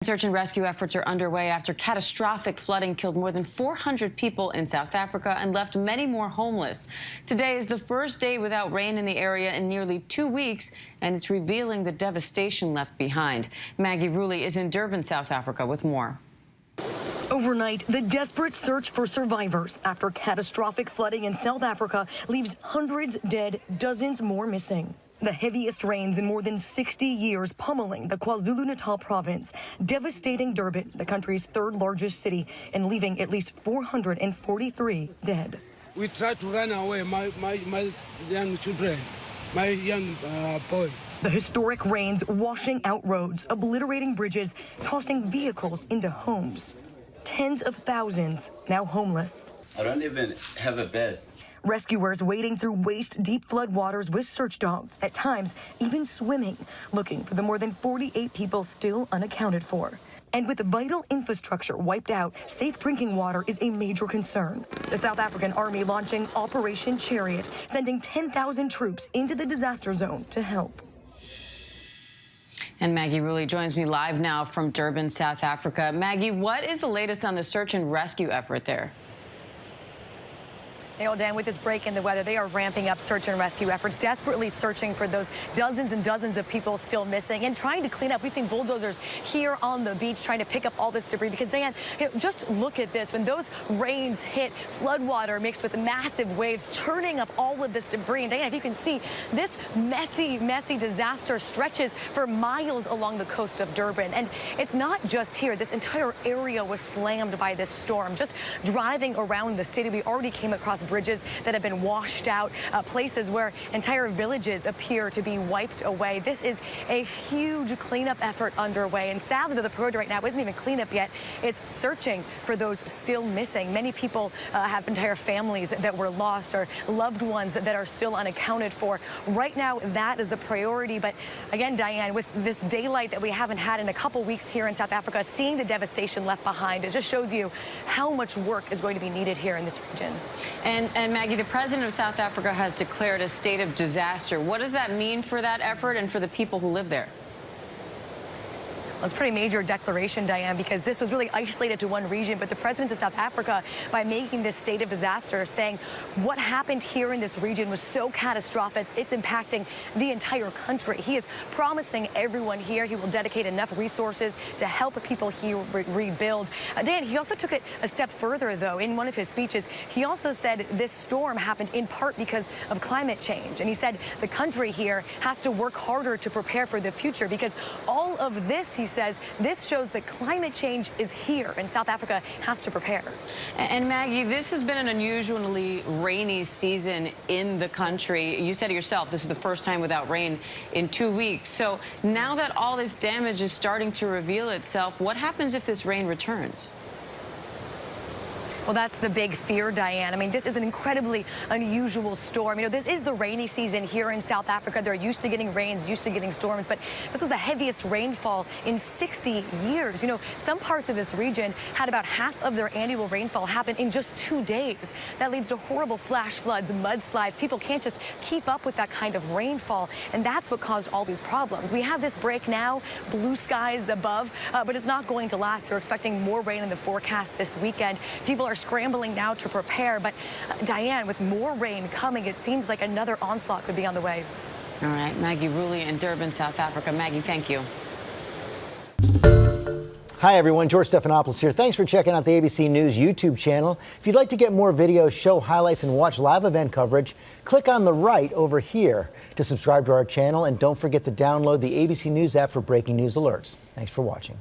Search and rescue efforts are underway after catastrophic flooding killed more than 400 people in South Africa and left many more homeless. Today is the first day without rain in the area in nearly 2 weeks, and it's revealing the devastation left behind. Maggie Rulli is in Durban, South Africa, with more. Overnight, the desperate search for survivors after catastrophic flooding in South Africa leaves hundreds dead, dozens more missing. The heaviest rains in more than 60 years pummeling the KwaZulu-Natal province, devastating Durban, the country's third largest city, and leaving at least 443 dead. We tried to run away, my young children, my young boy. The historic rains washing out roads, obliterating bridges, tossing vehicles into homes. Tens of thousands now homeless. I don't even have a bed. Rescuers wading through waist-deep flood waters with search dogs, at times even swimming, looking for the more than 48 people still unaccounted for. And with vital infrastructure wiped out, safe drinking water is a major concern. The South African Army launching Operation Chariot, sending 10,000 troops into the disaster zone to help. And Maggie Rulli joins me live now from Durban, South Africa. Maggie, what is the latest on the search and rescue effort there? Dan, with this break in the weather, they are ramping up search and rescue efforts, desperately searching for those dozens and dozens of people still missing and trying to clean up. We've seen bulldozers here on the beach trying to pick up all this debris because, Diane, just look at this. When those rains hit, floodwater mixed with massive waves churning up all of this debris. And, Diane, if you can see, this messy, messy disaster stretches for miles along the coast of Durban. And it's not just here. This entire area was slammed by this storm. Just driving around the city, we already came across bridges that have been washed out, places where entire villages appear to be wiped away. This is a huge cleanup effort underway, and sadly the priority right now isn't even cleanup yet. It's searching for those still missing. Many people have entire families that were lost or loved ones that are still unaccounted for. Right now, that is the priority. But again, Diane, with this daylight that we haven't had in a couple weeks here in South Africa, seeing the devastation left behind, it just shows you how much work is going to be needed here in this region. And Maggie, the president of South Africa has declared a state of disaster. What does that mean for that effort and for the people who live there? Well, it's a pretty major declaration, Diane, because this was really isolated to one region. But the president of South Africa, by making this state of disaster, saying what happened here in this region was so catastrophic, it's impacting the entire country. He is promising everyone here he will dedicate enough resources to help people here rebuild. Dan, he also took it a step further, though. In one of his speeches, he also said this storm happened in part because of climate change. And he said the country here has to work harder to prepare for the future because all of this, he says, this shows that climate change is here and South Africa has to prepare. And Maggie, this has been an unusually rainy season in the country. You said it yourself, this is the first time without rain in 2 weeks. So now that all this damage is starting to reveal itself, what happens if this rain returns? Well, that's the big fear, Diane. I mean, this is an incredibly unusual storm. This is the rainy season here in South Africa. They're used to getting rains, used to getting storms, but this was the heaviest rainfall in 60 years. Some parts of this region had about half of their annual rainfall happen in just 2 days. That leads to horrible flash floods, mudslides. People can't just keep up with that kind of rainfall, and that's what caused all these problems. We have this break now, blue skies above, but it's not going to last. They're expecting more rain in the forecast this weekend. People are scrambling now to prepare, but Diane, with more rain coming, it seems like another onslaught could be on the way. All right, Maggie Rulli in Durban, South Africa. Maggie, thank you. Hi everyone, George Stephanopoulos here. Thanks for checking out the ABC News YouTube channel. If you'd like to get more videos, show highlights, and watch live event coverage, click on the right over here to subscribe to our channel, and don't forget to download the ABC News app for breaking news alerts. Thanks for watching.